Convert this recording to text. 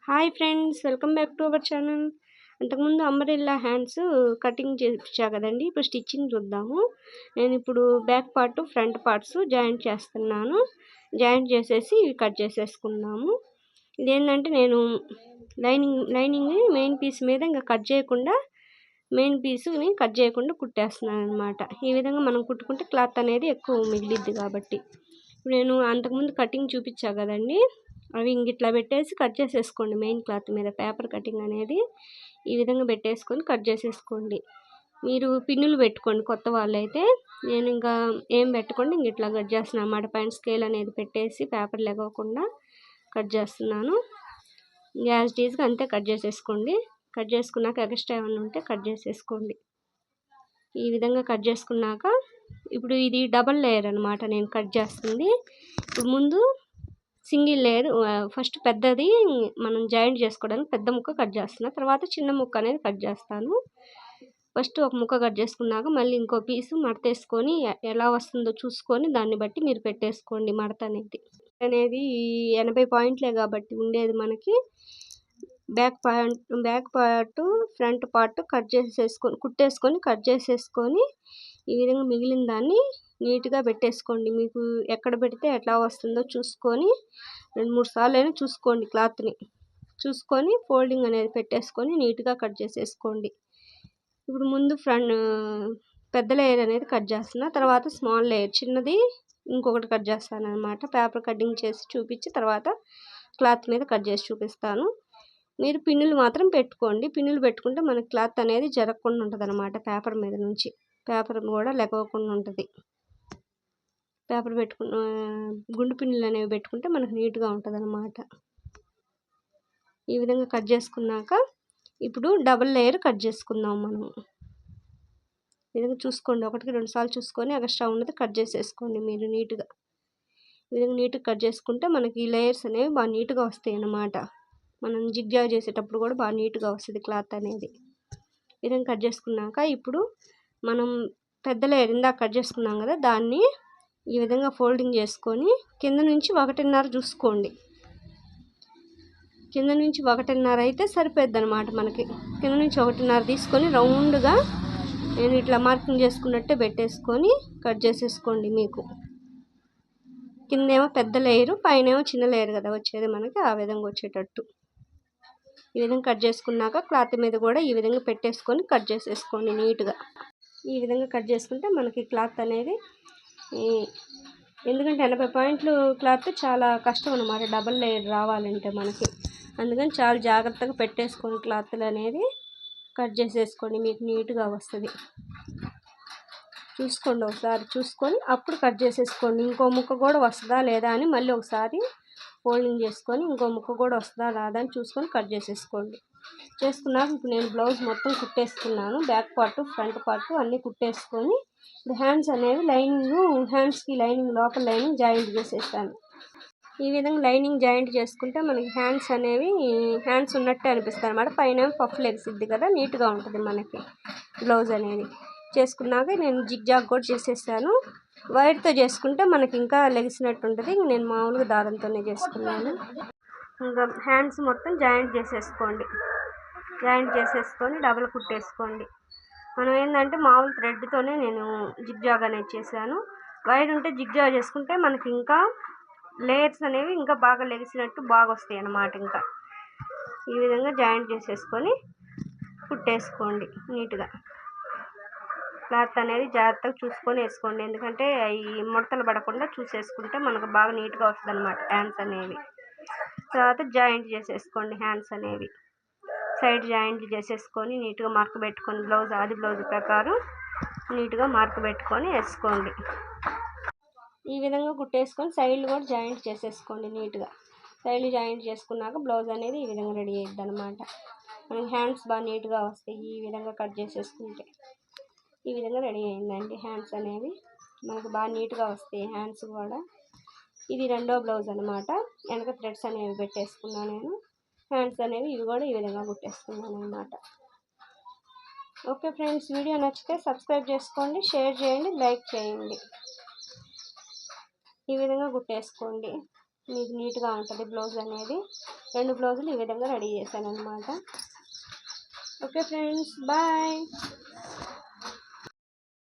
Hi friends, welcome back to our channel. అంతకుముందు umbrella hands cutting చేయించా కదండి. ఇప్పుడు stitching చూద్దాము. నేను ఇప్పుడు back part front parts joint చేస్తున్నాను. జాయింట్ చేసేసి కట్ చేసేసుకున్నాము. ఇదేంటంటే నేను లైనింగ్ మెయిన్ పీస్ మీద ఇంకా కట్ చేయకుండా మెయిన్ పీస్ని కట్ చేయకుండా కుట్టేస్తున్నాను అనమాట. ఈ విధంగా మనం కుట్టుకుంటే క్లాత్ అనేది ఎక్కువ మిగిలిద్ది కాబట్టి. నేను అంతకుముందు కటింగ్ చూపించా కదండి, అవి ఇట్లా పెట్టేసి కట్ చేసేసుకోండి. మెయిన్ క్లాత్ మీద పేపర్ కటింగ్ అనేది ఈ విధంగా పెట్టేసుకొని కట్ చేసేసుకోండి. మీరు పిన్నులు పెట్టుకోండి కొత్త వాళ్ళైతే. నేను ఇంకా ఏం పెట్టకుండా ఇట్లా కట్ చేస్తున్నాను అన్నమాట. పైన స్కేల్ అనేది పెట్టేసి పేపర్ లెగవకుండా కట్ చేస్తున్నాను. యాజ్ ఇట్ ఈజ్గా అంతే కట్ చేసేసుకోండి. కట్ చేసుకున్నాక ఎక్స్ట్రా ఏమైనా ఉంటే కట్ చేసేసుకోండి. ఈ విధంగా కట్ చేసుకున్నాక ఇప్పుడు ఇది డబల్ లేయర్ అనమాట నేను కట్ చేస్తుంది. ఇప్పుడు ముందు సింగిల్ లేయర్ ఫస్ట్ పెద్దది మనం జాయింట్ చేసుకోవడానికి పెద్ద ముక్క కట్ చేస్తున్నా, తర్వాత చిన్న ముక్క అనేది కట్ చేస్తాను. ఫస్ట్ ఒక ముక్క కట్ చేసుకున్నాక మళ్ళీ ఇంకో పీసు మడతేసుకొని ఎలా వస్తుందో చూసుకొని దాన్ని బట్టి మీరు పెట్టేసుకోండి. మడత అనేది 80 పాయింట్లే కాబట్టి ఉండేది మనకి. Back part front part cut చేసేసుకొని కుట్టేసుకొని కట్ చేసేసుకొని ఈ విధంగా మిగిలిన దాన్ని నీట్గా పెట్టేసుకోండి. మీకు ఎక్కడ పెడితే ఎట్లా వస్తుందో చూసుకొని 2-3 సార్లు అయినా చూసుకోండి. క్లాత్ని చూసుకొని ఫోల్డింగ్ అనేది పెట్టేసుకొని నీట్గా కట్ చేసేసుకోండి. ఇప్పుడు ముందు పెద్ద లేయర్ అనేది కట్ చేస్తున్నా, తర్వాత స్మాల్ లేయర్ చిన్నది ఇంకొకటి కట్ చేస్తాను అనమాట. పేపర్ కటింగ్ చేసి చూపించి తర్వాత క్లాత్ మీద కట్ చేసి చూపిస్తాను. మీరు పిన్నులు మాత్రం పెట్టుకోండి. పిన్నులు పెట్టుకుంటే మనకి క్లాత్ అనేది జరగకుండా ఉంటుంది అనమాట. పేపర్ మీద నుంచి పేపర్ కూడా లెగవకుండా ఉంటుంది. పేపర్ పెట్టుకున్న గుండు పిన్నులు అనేవి పెట్టుకుంటే మనకు నీట్గా ఉంటుంది అనమాట. ఈ విధంగా కట్ చేసుకున్నాక ఇప్పుడు డబుల్ లేయర్ కట్ చేసుకుందాం మనం. ఈ విధంగా చూసుకోండి, 1-2 సార్లు చూసుకొని ఎక్స్ట్రా ఉన్నది కట్ చేసేసుకోండి మీరు నీట్గా. ఈ విధంగా నీట్గా కట్ చేసుకుంటే మనకి లేయర్స్ అనేవి బాగా నీట్గా వస్తాయి అన్నమాట. మనం జిగ్జాగ్ చేసేటప్పుడు కూడా బాగా నీట్గా వస్తుంది క్లాత్ అనేది. ఈ విధంగా కట్ చేసుకున్నాక ఇప్పుడు మనం పెద్ద లేయర్ ఇందాక కట్ చేసుకున్నాం కదా, దాన్ని ఈ విధంగా ఫోల్డింగ్ చేసుకొని కింద నుంచి 1.5 చూసుకోండి. కింద నుంచి 1.5 అయితే సరిపోద్ది అనమాట మనకి. కింద నుంచి 1.5 తీసుకొని రౌండ్గా నేను ఇట్లా మార్కింగ్ చేసుకున్నట్టే పెట్టేసుకొని కట్ చేసేసుకోండి. మీకు కిందేమో పెద్ద లేయరు, పైన ఏమో చిన్న లేయర్ కదా వచ్చేది మనకి, ఆ విధంగా వచ్చేటట్టు ఈ విధంగా కట్ చేసుకున్నాక క్లాత్ మీద కూడా ఈ విధంగా పెట్టేసుకొని కట్ చేసేసుకోండి నీట్గా. ఈ విధంగా కట్ చేసుకుంటే మనకి క్లాత్ అనేది, ఎందుకంటే 80 పాయింట్లు క్లాత్ చాలా కష్టం అనమాట డబల్ లేయర్ రావాలంటే మనకి. అందుకని చాలా జాగ్రత్తగా పెట్టేసుకొని క్లాత్లు అనేది కట్ చేసేసుకోండి. మీకు నీట్గా వస్తుంది. చూసుకోండి, ఒకసారి చూసుకొని అప్పుడు కట్ చేసేసుకోండి. ఇంకో ముక్క కూడా వస్తుందా లేదా అని మళ్ళీ ఒకసారి ఫోల్డింగ్ చేసుకొని ఇంకో ముక్క కూడా వస్తుందా రాదా అని చూసుకొని కట్ చేసేసుకోండి. చేసుకున్నాక ఇప్పుడు నేను బ్లౌజ్ మొత్తం కుట్టేసుకున్నాను. బ్యాక్ పార్ట్ ఫ్రంట్ పార్ట్ అన్నీ కుట్టేసుకొని ఇప్పుడు హ్యాండ్స్ అనేవి హ్యాండ్స్కి లైనింగ్ లోపల లైనింగ్ జాయింట్ చేసేస్తాను. ఈ విధంగా లైనింగ్ జాయింట్ చేసుకుంటే మనకి హ్యాండ్స్ ఉన్నట్టే అనిపిస్తుంది అనమాట. పైన పఫ్ లెగ్సిద్ది కదా, నీట్గా ఉంటుంది మనకి బ్లౌజ్ అనేది. చేసుకున్నాక నేను జిగ్జాగ్ కూడా చేసేసాను. వైర్తో చేసుకుంటే మనకి ఇంకా లెగిసినట్టు ఉంటుంది. నేను మామూలుగా దారంతోనే చేసుకున్నాను. ఇంకా హ్యాండ్స్ మొత్తం జాయింట్ చేసేసుకోండి. జాయింట్ చేసేసుకొని డబుల్ కుట్టేసుకోండి. మనం ఏంటంటే మామూలు థ్రెడ్తోనే నేను జిగ్జాగ్ అనేది చేశాను. వైర్ ఉంటే జిగ్జాగ్ చేసుకుంటే మనకి ఇంకా లేయర్స్ అనేవి ఇంకా బాగా లెగిసినట్టు బాగా వస్తాయి అన్నమాట. ఇంకా ఈ విధంగా జాయింట్ చేసేసుకొని కుట్టేసుకోండి నీట్గా. క్లాత్ అనేది జాగ్రత్తగా చూసుకొని వేసుకోండి, ఎందుకంటే అవి ముడతలు పడకుండా చూసేసుకుంటే మనకు బాగా నీట్గా వస్తుంది అనమాట హ్యాండ్స్ అనేవి. తర్వాత జాయింట్ చేసేసుకోండి. హ్యాండ్స్ అనేవి సైడ్ జాయింట్ చేసేసుకొని నీట్గా మార్క్ పెట్టుకొని ఆది బ్లౌజ్ ప్రకారం నీట్గా మార్క్ పెట్టుకొని వేసుకోండి. ఈ విధంగా కుట్టేసుకొని సైడ్లు కూడా జాయింట్ చేసేసుకోండి నీట్గా. సైడ్లు జాయింట్ చేసుకున్నాక బ్లౌజ్ అనేది ఈ విధంగా రెడీ అయ్యిద్ది అనమాట. మనకి హ్యాండ్స్ బాగా నీట్గా వస్తాయి ఈ విధంగా కట్ చేసేసుకుంటే. ఈ విధంగా రెడీ అయిందండి హ్యాండ్స్ అనేవి. మనకు బాగా నీట్గా వస్తాయి హ్యాండ్స్ కూడా. ఇది రెండో బ్లౌజ్ అనమాట. వెనక థ్రెడ్స్ అనేవి పెట్టేసుకున్నాను నేను. హ్యాండ్స్ అనేవి ఇవి కూడా ఈ విధంగా కుట్టేసుకున్నాను అనమాట. ఓకే ఫ్రెండ్స్, వీడియో నచ్చితే సబ్స్క్రైబ్ చేసుకోండి, షేర్ చేయండి, లైక్ చేయండి. ఈ విధంగా కుట్టేసుకోండి. మీకు నీట్గా ఉంటుంది బ్లౌజ్ అనేది. 2 బ్లౌజులు ఈ విధంగా రెడీ చేశాను అనమాట. Okay friends, bye.